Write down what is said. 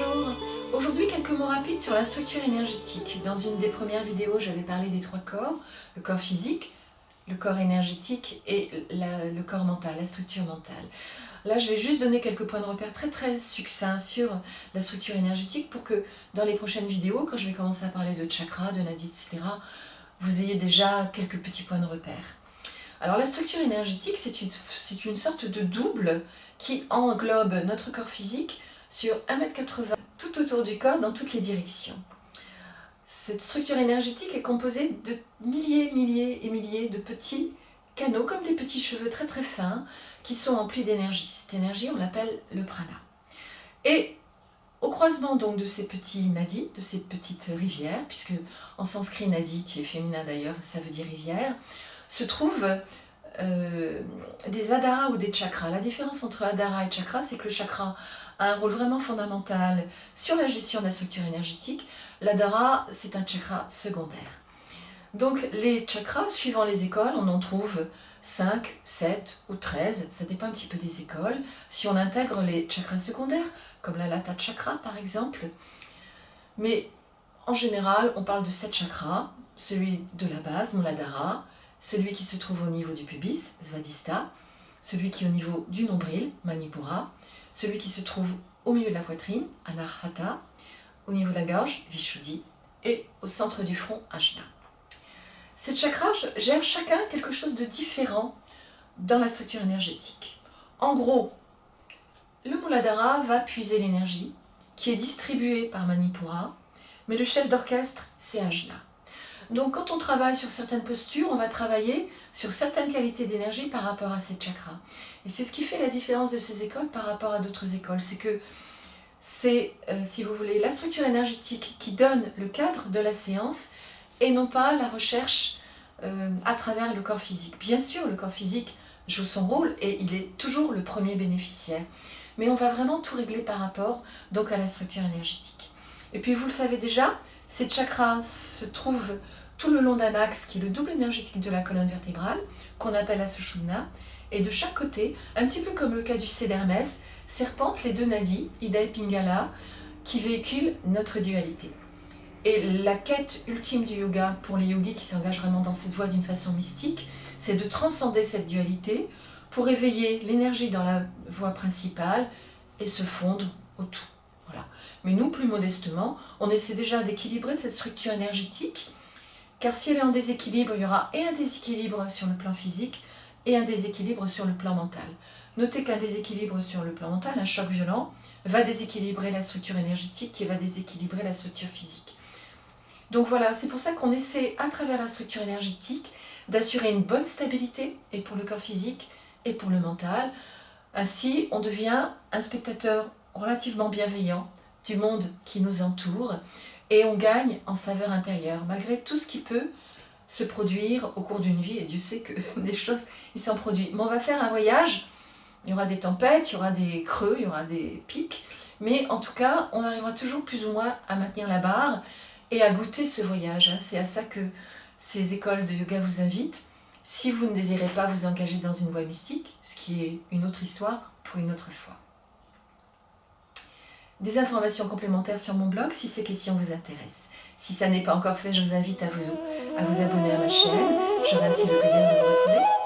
Bonjour. Aujourd'hui, quelques mots rapides sur la structure énergétique. Dans une des premières vidéos, j'avais parlé des trois corps, le corps physique, le corps énergétique et le corps mental, la structure mentale. Là, je vais juste donner quelques points de repère très succincts sur la structure énergétique pour que dans les prochaines vidéos, quand je vais commencer à parler de chakras, de nadis, etc., vous ayez déjà quelques petits points de repère. Alors la structure énergétique, c'est une sorte de double qui englobe notre corps physique sur 1,80 m tout autour du corps dans toutes les directions. Cette structure énergétique est composée de milliers de petits canaux, comme des petits cheveux très fins, qui sont emplis d'énergie. Cette énergie, on l'appelle le prana. Et au croisement donc de ces petits nadis, de ces petites rivières, puisque en sanskrit nadi, qui est féminin d'ailleurs, ça veut dire rivière, se trouvent des adaras ou des chakras. La différence entre adara et chakra, c'est que le chakra a un rôle vraiment fondamental sur la gestion de la structure énergétique. L'adara, c'est un chakra secondaire. Donc les chakras, suivant les écoles, on en trouve 5, 7 ou 13, ça dépend un petit peu des écoles. Si on intègre les chakras secondaires, comme la Lata chakra par exemple, mais en général, on parle de 7 chakras, celui de la base, Muladhara, celui qui se trouve au niveau du pubis, Svadhisthana, celui qui est au niveau du nombril, Manipura, celui qui se trouve au milieu de la poitrine, Anahata, au niveau de la gorge, Vishuddhi, et au centre du front, Ajna. Ces chakras gèrent chacun quelque chose de différent dans la structure énergétique. En gros, le Muladhara va puiser l'énergie qui est distribuée par Manipura, mais le chef d'orchestre, c'est Ajna. Donc quand on travaille sur certaines postures, on va travailler sur certaines qualités d'énergie par rapport à ces chakras. Et c'est ce qui fait la différence de ces écoles par rapport à d'autres écoles. C'est que c'est, si vous voulez, la structure énergétique qui donne le cadre de la séance et non pas la recherche à travers le corps physique. Bien sûr, le corps physique joue son rôle et il est toujours le premier bénéficiaire. Mais on va vraiment tout régler par rapport donc à la structure énergétique. Et puis vous le savez déjà, ces chakras se trouvent tout le long d'un axe qui est le double énergétique de la colonne vertébrale, qu'on appelle la Sushumna, et de chaque côté, un petit peu comme le cas du C d'Hermès, serpentent les deux nadis, Ida et Pingala, qui véhiculent notre dualité. Et la quête ultime du yoga, pour les yogis qui s'engagent vraiment dans cette voie d'une façon mystique, c'est de transcender cette dualité pour éveiller l'énergie dans la voie principale et se fondre au tout. Voilà. Mais nous, plus modestement, on essaie déjà d'équilibrer cette structure énergétique, car si elle est en déséquilibre, il y aura et un déséquilibre sur le plan physique et un déséquilibre sur le plan mental. Notez qu'un déséquilibre sur le plan mental, un choc violent, va déséquilibrer la structure énergétique qui va déséquilibrer la structure physique. Donc voilà, c'est pour ça qu'on essaie, à travers la structure énergétique, d'assurer une bonne stabilité, et pour le corps physique et pour le mental. Ainsi, on devient un spectateur relativement bienveillant du monde qui nous entoure, et on gagne en saveur intérieure, malgré tout ce qui peut se produire au cours d'une vie, et Dieu sait que des choses, il s'en produit. Mais on va faire un voyage, il y aura des tempêtes, il y aura des creux, il y aura des pics, mais en tout cas, on arrivera toujours plus ou moins à maintenir la barre et à goûter ce voyage. C'est à ça que ces écoles de yoga vous invitent. Si vous ne désirez pas vous engager dans une voie mystique, ce qui est une autre histoire pour une autre fois. Des informations complémentaires sur mon blog si ces questions vous intéressent. Si ça n'est pas encore fait, je vous invite à vous abonner à ma chaîne. J'aurai ainsi le plaisir de vous retrouver.